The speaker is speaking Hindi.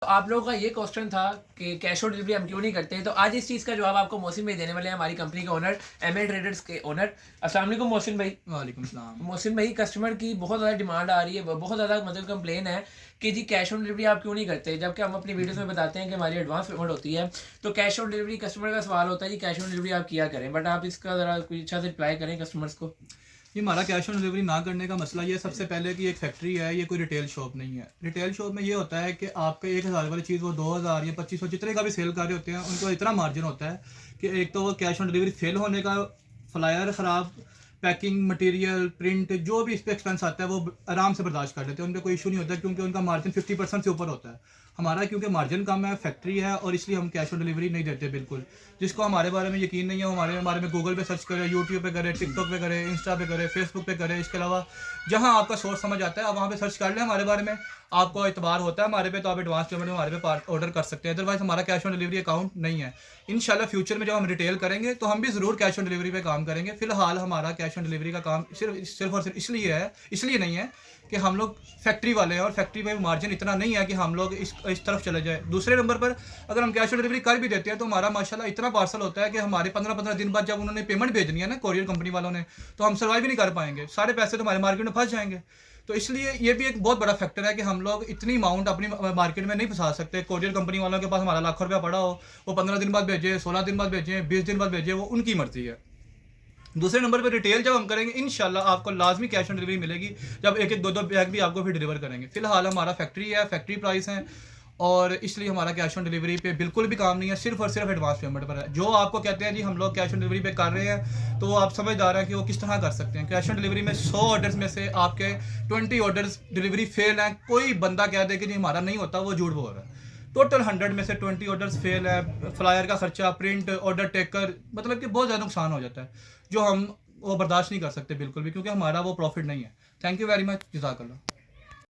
तो आप लोगों का ये क्वेश्चन था कि कैश ऑन डिलीवरी हम क्यों नहीं करते हैं, तो आज इस चीज़ का जवाब आपको मोहसिन भाई देने वाले हैं, हमारी कंपनी के ओनर, एमए ट्रेडर्स के ओनर। अस्सलाम वालेकुम मोहसिन भाई। वालेकुम सलाम। मोहसिन भाई, कस्टमर की बहुत ज़्यादा डिमांड आ रही है, बहुत ज़्यादा मतलब कंप्लेन है कि जी कैश ऑन डिलीवरी आप क्यों नहीं करते, जबकि हम अपनी वीडियोस में बताते हैं कि हमारी एडवांस पेमेंट होती है। तो कैश ऑन डिलीवरी कस्टमर का सवाल होता है जी कैश ऑन डिलीवरी आप किया करें, बट आप इसका ज़रा कुछ अच्छा से रिप्लाई करें कस्टमर्स को। ये हमारा कैश ऑन डिलीवरी ना करने का मसला ये सबसे पहले कि एक फैक्ट्री है, ये कोई रिटेल शॉप नहीं है। रिटेल शॉप में ये होता है कि आपका 1000 वाली चीज़ वो 2000 या 2500 जितने का भी सेल कर रहे होते हैं, उनको इतना मार्जिन होता है कि एक तो वो कैश ऑन डिलीवरी फेल होने का, फ्लायर ख़राब, पैकिंग मटेरियल, प्रिंट, जो भी इस पर एक्सपेंस आता है वो आराम से बर्दाश्त कर लेते हैं, उनका कोई इशू नहीं होता क्योंकि उनका मार्जिन 50% से ऊपर होता है। हमारा क्योंकि मार्जिन कम है, फैक्ट्री है, और इसलिए हम कैश ऑन डिलीवरी नहीं देते बिल्कुल। जिसको हमारे बारे में यकीन नहीं है वो हमारे बारे में गूगल पे सर्च करे, यूट्यूब पे करे, टिकटॉक पे करे, इंस्टा पे करे, फेसबुक पे करे। इसके अलावा जहाँ आपका सोर्स समझ आता है आप वहाँ पे सर्च कर लें हमारे बारे में, आपको एतबार होता है हमारे पे तो आप एडवांस पेमेंट में हमारे पे ऑर्डर कर सकते हैं। अदरवाइज हमारा कैश ऑन डिलीवरी अकाउंट नहीं है। इंशाल्लाह फ्यूचर में जब हम रिटेल करेंगे तो हम भी ज़रूर कैश ऑन डिलीवरी पे काम करेंगे। फिलहाल हमारा कैश ऑन डिलीवरी का काम सिर्फ और सिर्फ इसलिए नहीं है कि हम लोग फैक्ट्री वाले हैं और फैक्ट्री में मार्जिन इतना नहीं है कि हम लोग इस तरफ चले जाए। दूसरे नंबर पर अगर हम कैश ऑन डिलीवरी कर भी देते हैं तो हमारा माशाल्लाह इतना पार्सल होता है कि हमारे 15-15 दिन बाद जब उन्होंने पेमेंट भेजनी है ना कोरियर कंपनी वालों ने, तो हम सर्वाइव ही नहीं कर पाएंगे, सारे पैसे तो हमारे मार्केट में फंस जाएंगे। तो इसलिए ये भी एक बहुत बड़ा फैक्टर है कि हम लोग इतनी अमाउंट अपनी मार्केट में नहीं फंसा सकते। कोरियर कंपनी वालों के पास हमारा लाखों रुपया पड़ा हो, वो 15 दिन बाद भेजे, 16 दिन बाद भेजें, 20 दिन बाद भेजे, वो उनकी मर्जी है। दूसरे नंबर पर रिटेल जब हम करेंगे इंशाल्लाह आपको लाजमी कैश ऑन डिलीवरी मिलेगी, जब एक एक दो दो बैग भी आपको फिर डिलीवर करेंगे। फिलहाल हमारा फैक्ट्री है, फैक्ट्री प्राइस है, और इसलिए हमारा कैश ऑन डिलीवरी पे बिल्कुल भी काम नहीं है, सिर्फ और सिर्फ एडवांस पेमेंट पर है। जो आपको कहते हैं जी हम लोग कैश ऑन डिलीवरी पे कर रहे हैं, तो वो आप समझदार हैं कि वो किस तरह कर सकते हैं। कैश ऑन डिलीवरी में 100 ऑर्डर्स में से आपके 20 ऑर्डर्स डिलीवरी फेल हैं। कोई बंदा कह दे कि जी हमारा नहीं होता, वो झूठ बोल रहा है। टोटल 100 में से 20 ऑर्डर्स फेल है। फ्लायर का खर्चा, प्रिंट, ऑर्डर टेकर, मतलब कि बहुत ज़्यादा नुकसान हो जाता है, जो हम वो बर्दाश्त नहीं कर सकते बिल्कुल भी, क्योंकि हमारा वो प्रॉफिट नहीं है। थैंक यू वेरी मच, जज़ाकल्लाह।